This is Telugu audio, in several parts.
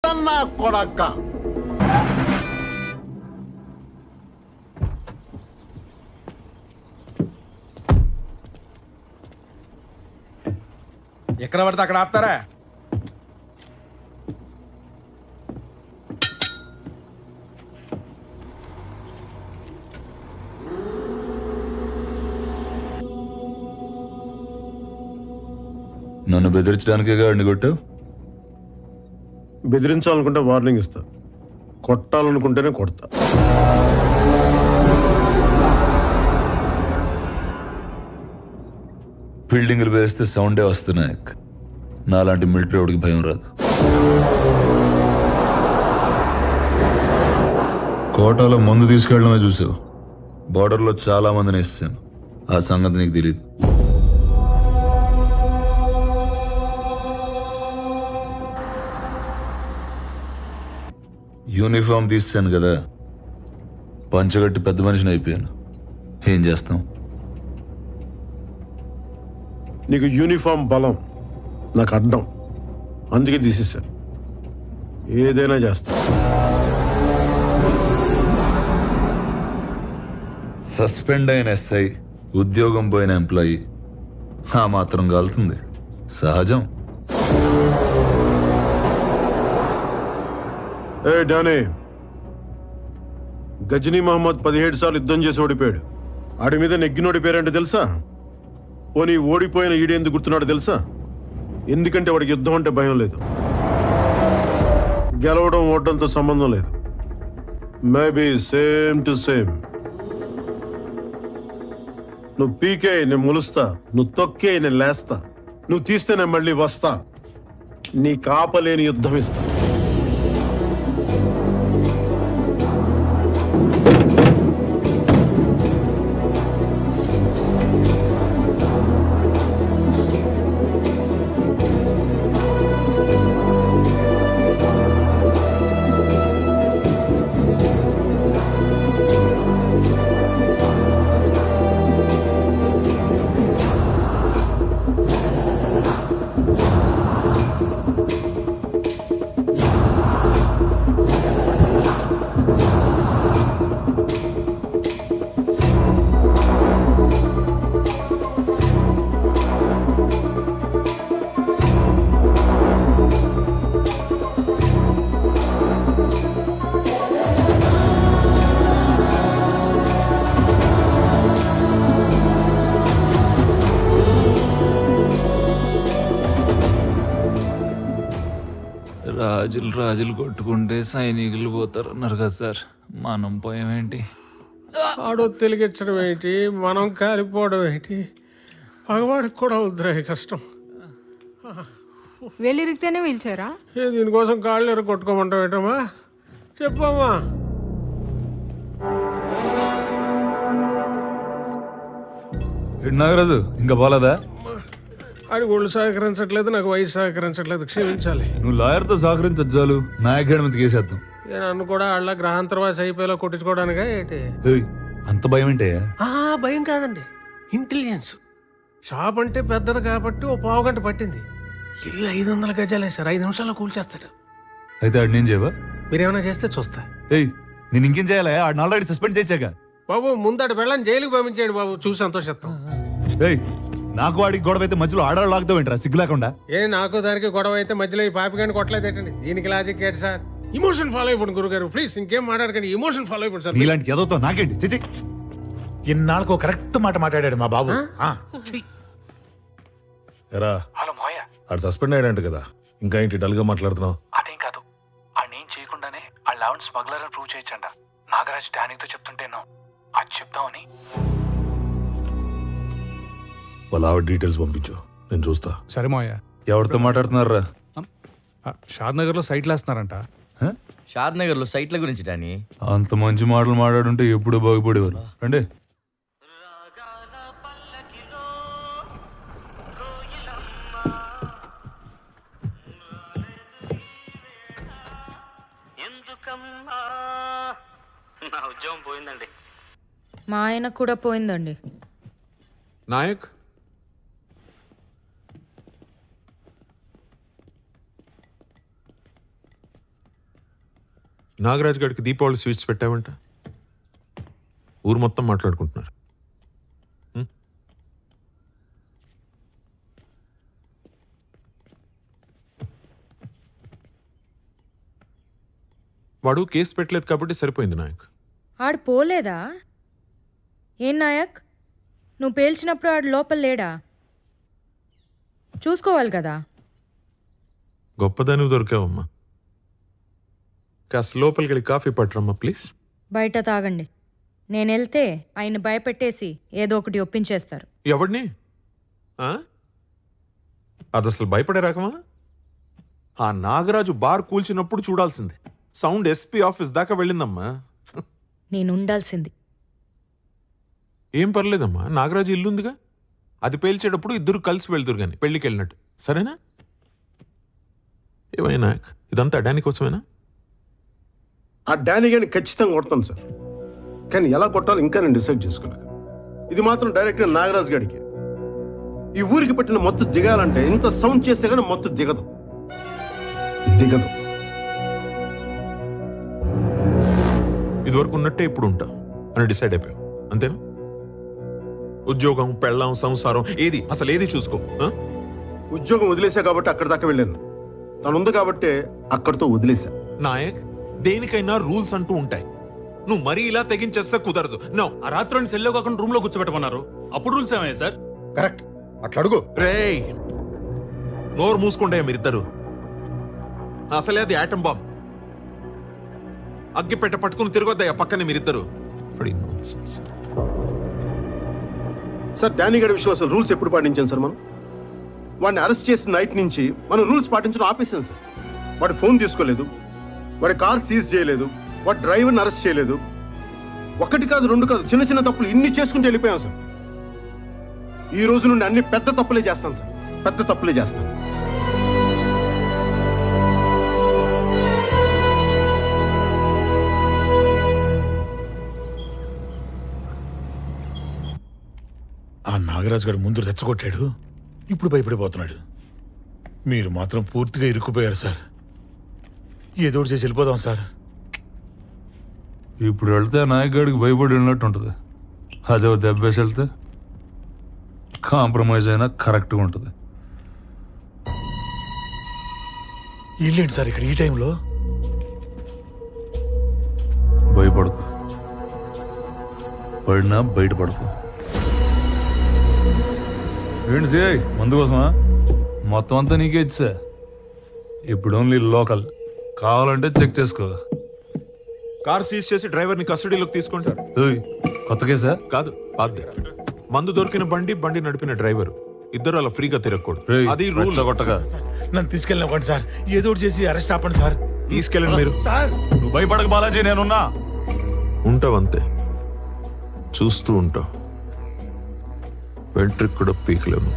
చెప్తాను నా కొడక్క. ఎక్కడ పడితే అక్కడ ఆపుతారా? నన్ను బెదిరించడానికే గాడిని కొట్టావు? బెదిరించాలనుకుంటే వార్నింగ్ ఇస్తా, కొట్టాలనుకుంటేనే కొడతా. బిల్డింగ్లు వేస్తే సౌండే వస్తున్నాయి. నాలాంటి మిలిటరీ వాడికి భయం రాదు. కోటాలో మందు తీసుకెళ్ళడమే చూసావు. బార్డర్లో చాలా మందిని వేసాను. ఆ సంగతి నీకు తెలియదు. యూనిఫామ్ తీసాను కదా, పంచగట్టి పెద్ద మనిషిని అయిపోయాను. ఏం చేస్తాం? నీకు యూనిఫామ్ బలం, నాకు అడ్డం. అందుకే తీసేసా. ఏదైనా చేస్తా. సస్పెండ్ అయిన ఎస్ఐ, ఉద్యోగం పోయిన ఎంప్లాయీ ఆ మాత్రం కాలుతుంది, సహజం. ఏ డానీ, గజనీ మహమ్మద్ 17 సార్లు యుద్ధం చేసి ఓడిపోయాడు. ఆడి మీద నెగ్గినోడి పేరేంటో తెలుసా? పోనీ ఓడిపోయిన ఈడేందుకు గుర్తున్నాడు తెలుసా? ఎందుకంటే వాడికి యుద్ధం అంటే భయం లేదు. గెలవడం ఓడడంతో సంబంధం లేదు. Maybe same to same. నువ్వు పీకే నేను ములుస్తా, నువ్వు తొక్కే నేను లేస్తా, నువ్వు తీస్తే నేను మళ్ళీ వస్తా. నీ కాపలేని యుద్ధం ఇస్తా. రాజులు కొట్టుకుంటే సైనికులు పోతారు అన్నారు కదా సార్, మనం పోయామేంటి? ఆడో తెలిగించడం ఏంటి, మనం కాలిపోవడం ఏంటి? పగవాడికి కూడా వద్దురాయి కష్టం. వెళ్ళిరిగితేనే పిలిచారా? దీనికోసం కాళ్ళు ఎర కొట్టుకోమంటావు ఏంటమ్మా? చెప్పమ్మా. నాగరాజు ఇంకా పోలేదా? ఆడి ఒళ్ళు సహకరించట్లేదు, నాకు వయసు సహకరించట్లేదు, క్షమించాలి. నువ్వు లాయర్తో సహకరించచ్చాలు, నా అకాడమీ కేసేద్దాం. నన్ను కూడా వాళ్ళ గ్రహాంతరవాసి అయిపోయేలా కొట్టించుకోవడానికా ఏంటి? అంత భయం ఏంటే? భయం కాదండి, ఇంటెలిజెన్స్. షాప్ అంటే పెద్దది కాబట్టి ఓ పావు గంట పట్టింది. ఇల్లు 500 గజాలే సార్, 5 నిమిషాల్లో కూల్చేస్తాడు. అయితే ఆడు నేను చేయవా? మీరేమైనా చేస్తే చూస్తా. నేను ఇంకేం చేయాలా? ఆడిని ఆల్రెడీ సస్పెండ్ చేశాక. బాబు ముందడు వెళ్ళని జైలుకి పంపించేయండి బాబు, చూసి సంతోషిస్తాం. నాకు వాడికి గొడవ అయితే మధ్యలో ఆడవాళ్ళు లాగుతావు ఏంట్రా సిగ్గు లేకుండా? నాకు దానికి గొడవ అయితే మధ్యలో ఈ పాపిగాని కొట్టలేదేటండి. దీనికి లాజిక్ ఏంటి సార్? ఇమోషన్ ఫాలో అయిపోండి గురుగారు, ప్లీజ్. ఇంకేం మాట్లాడకండి, ఇమోషన్ ఫాలో అయిపోండి సార్. ఇలాంటి ఏదోతో నాకేంటి చిచి. ఇన్నాళ్ళకు కరెక్ట్ మాట మాట్లాడాడు మా బాబు. ఎరా, హలో మోయ, ఆడు సస్పెండ్ అయ్యాడంట కదా, ఇంకా ఏంటి డల్ గా మాట్లాడుతున్నావు? అదేం కాదు, ఆడేం చేయకుండానే ఆ లెవెన్ స్మగ్లర్ అని ప్రూవ్ చేయొచ్చంట. నాగరాజ్ డానీతో చెప్తుంటేనో అది చెప్తామని. వాళ్ళ ఆవిడ డీటెయిల్స్ పంపించు, నేను చూస్తా. సరే మోయ. ఎవరితో మాట్లాడుతున్నారా? షాద్ నగర్ లో సైట్లు వేస్తున్నారంట. షాద్ నగర్ లో సైట్ల గురించి డానీ. అంత మంచి మాటలు మాట్లాడుంటే ఎప్పుడు బాగుపడేవారు. అంటే నా ఉద్యోగం పోయిందండి. మా ఆయన కూడా పోయిందండి. నాయక్, నాగరాజ్ గారికి దీపావళి స్వీట్స్ పెట్టావంట. ఊరు మొత్తం మాట్లాడుకుంటున్నారు. వాడు కేసు పెట్టలేదు కాబట్టి సరిపోయింది నాయక్. ఆడు పోలేదా? ఏం నాయక్, నువ్వు పేల్చినప్పుడు ఆడు లోపల లేడా? చూసుకోవాలి కదా. గొప్పదాని దొరికావమ్మా. కాస్త లోపలికి వెళ్ళి కాఫీ పట్టరమ్మా ప్లీజ్. బయట తాగండి. నేను వెళ్తే ఆయన భయపెట్టేసి ఏదో ఒకటి ఒప్పించేస్తారు. ఎవడిని? అది అసలు భయపడే రకమా? ఆ నాగరాజు బార్ కూల్చినప్పుడు చూడాల్సిందే. సౌండ్ ఎస్పీ ఆఫీస్ దాకా వెళ్ళిందమ్మా. నేను ఉండాల్సింది. ఏం పర్లేదమ్మా, నాగరాజు ఇల్లుందిగా. అది పేల్చేటప్పుడు ఇద్దరు కలిసి వెళ్తురు కానీ పెళ్లికి వెళ్ళినట్టు. సరేనా? ఏమైనా ఇదంతా డానీ కోసమేనా? ఆ డానీ గాని ఖచ్చితంగా కొడతాను సార్, కానీ ఎలా కొట్టాలో ఇంకా నేను డిసైడ్ చేసుకోలేదు. ఇది మాత్రం డైరెక్ట్గా నాగరాజ్ గారికి. ఈ ఊరికి పెట్టిన మొత్తం దిగాలంటే ఇంత సౌండ్ చేస్తే కానీ మొత్తం దిగదు. ఇదివరకు ఉన్నట్టే ఇప్పుడు ఉంటా అని డిసైడ్ అయిపోయాం, అంతేనా? ఉద్యోగం, పెళ్ళాం, సంసారం ఏది అసలు ఏది చూసుకో. ఉద్యోగం వదిలేసా కాబట్టి అక్కడి దాకా వెళ్ళాను. తను ఉంది కాబట్టి అక్కడితో వదిలేసా. నాయక్, దేనికైనా రూల్స్ అంటూ ఉంటాయి. నువ్వు మరీ ఇలా తెగించేస్తే కుదరదు. నో. ఆ రాత్రి సెల్లో కాకుండా రూమ్ లో కూర్చోబెట్టమన్నారు. అప్పుడు రూల్స్ ఏమయ్యా సార్? కరెక్ట్, అట్లా అడుగు. రేయ్, నోరు మూసుకుంటాయా మీరిద్దరు? అసలే అది ఆటం బాంబ్. అగ్గిపెట్ట పట్టుకుని తిరగొద్దయ్యా పక్కనే మీరిద్దరు. సార్, డానీ గారి విషయంలో అసలు రూల్స్ ఎప్పుడు పాటించాం సార్? మనం వాడిని అరెస్ట్ చేసిన నైట్ నుంచి మనం రూల్స్ పాటించడం ఆపేసాం సార్. వాడి ఫోన్ తీసుకోలేదు, వాడి కార్ సీజ్ చేయలేదు, వాడి డ్రైవర్ని అరెస్ట్ చేయలేదు. ఒకటి కాదు, రెండు కాదు, చిన్న చిన్న తప్పులు ఇన్ని చేసుకుంటూ వెళ్ళిపోయాం సార్. ఈ రోజు నుండి అన్ని పెద్ద తప్పులే చేస్తాను సార్, పెద్ద తప్పులే చేస్తాను. ఆ నాగరాజు గారు ముందు రెచ్చగొట్టాడు, ఇప్పుడు భయపడిపోతున్నాడు. మీరు మాత్రం పూర్తిగా ఇరుక్కుపోయారు సార్. ఏదో చేసి వెళ్ళిపోదాం సార్. ఇప్పుడు వెళ్తే నాయకుడికి భయపడి వెళ్ళినట్టు ఉంటుంది. అదే దెబ్బేసి వెళ్తే కాంప్రమైజ్ అయినా కరెక్ట్గా ఉంటుంది. ఇల్లేంటి సార్ ఇక్కడ ఈ టైంలో? భయపడకు, పడినా బయటపడకు. ఏంటి సిఐ, మందు కోసమా? మొత్తం అంతా నీకే ఇచ్చా. ఇప్పుడు ఓన్లీ లోకల్, కావాలంటే చెక్ చేసుకో. కార్ సీజ్ చేసి డ్రైవర్ని కస్టడీలోకి తీసుకుంటారు. కొత్త కేసా? కాదు, పాతదే. మందు దొరికిన బండి నడిపిన డ్రైవర్ ఇద్దరు అలా ఫ్రీగా తిరగకూడదు. అది రూల్. కొట్టగా నన్ను తీసుకెళ్ళినవ్వండి సార్, ఏదో ఒకటి చేసి అరెస్ట్ ఆపండి సార్. తీసుకెళ్ళండి మీరు. సార్, నువ్వు భయపడక బాలాజీ, నేనున్నా. ఉంటావంతే, చూస్తూ ఉంటావు. వెంట్రికి కూడా పీకలేము.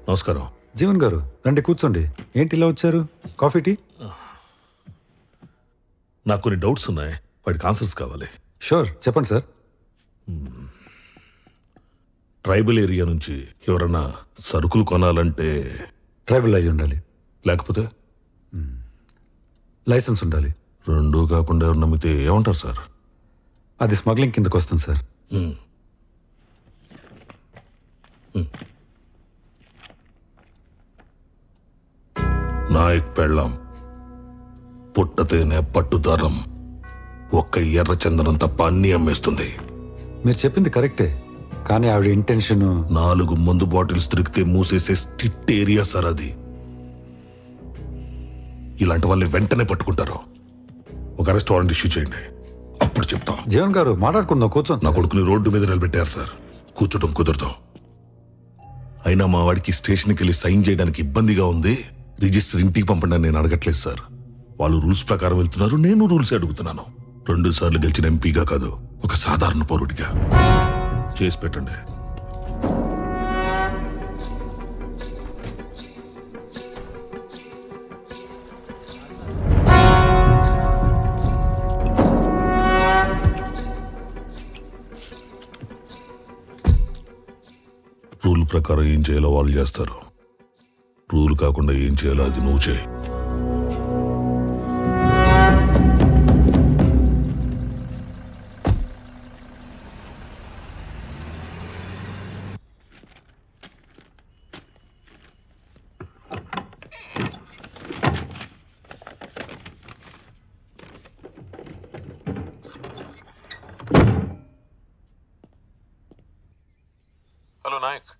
నమస్కారం. జీవన్ గారు రండి, కూర్చోండి. ఏంటి ఇలా వచ్చారు? Coffee, tea? నాకు కొన్ని డౌట్స్ ఉన్నాయి, వాటికి ఆన్సర్స్ కావాలి. షూర్, చెప్పండి సార్. ట్రైబల్ ఏరియా నుంచి ఎవరన్నా సరుకులు కొనాలంటే ట్రైబల్ అయి ఉండాలి, లేకపోతే లైసెన్స్ ఉండాలి. రెండూ కాకుండా ఎవరు నమ్మితే ఏమంటారు సార్? అది స్మగ్లింగ్ కిందకు వస్తుంది సార్. నాయక్ పెళ్ళాం పుట్టతేనే పట్టుదారం ఒక్క ఎర్ర చందనం తప్ప అన్ని అమ్మేస్తుంది. మీరు చెప్పింది కరెక్టే, కానీ ఆవిడ ఇంటెన్షన్ 4 మందు బాటిల్స్ దొరికితే మూసేసే స్ట్రిక్ట్ ఏరియా సార్ అది. ఇలాంటి వాళ్ళని వెంటనే పట్టుకుంటారు. ఒక అరెస్ట్ వారెంట్ ఇష్యూ చేయండి, అప్పుడు చెప్తా. జీవన్ గారు మాట్లాడుకుందాం, కూర్చోండి. నా కొడుకుని రోడ్డు మీద నిలబెట్టారు సార్, కూర్చోటం కుదరదు. అయినా మా వాడికి స్టేషన్కి వెళ్ళి సైన్ చేయడానికి ఇబ్బందిగా ఉంది. రిజిస్టర్ ఇంటికి పంపండి నేను అడగట్లేదు సార్. వాళ్ళు రూల్స్ ప్రకారం వెళ్తున్నారు, నేను రూల్స్ అడుగుతున్నాను. 2 సార్లు గెలిచిన ఎంపీగా కాదు, ఒక సాధారణ పౌరుడిగా చేసి పెట్టండి. ప్రకారం ఏం చేయాలో వాళ్ళు చేస్తారు. రూల్ కాకుండా ఏం చేయాలో అది నువ్వు చేయి. హలో నాయక్,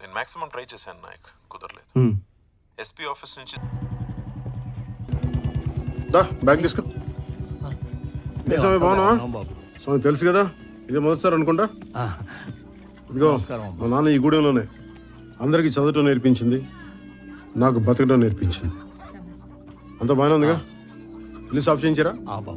నేను మాక్సిమం ట్రై చేశాను నాయక్, కుదరలేదు. ఎస్పీ ఆఫీస్ నుంచి బ్యాగ్ తీసుకో. స్వామి బాగున్నావా? స్వామి తెలుసు కదా, ఇదే మొదటిసారి అనుకుంటా. ఇదిగో మా నాన్న ఈ గూడెంలోనే అందరికీ చదవటం నేర్పించింది, నాకు బతకడం నేర్పించింది. అంతా బాగానే ఉందిగా? ఇల్లు సాఫ్ చేయించారా?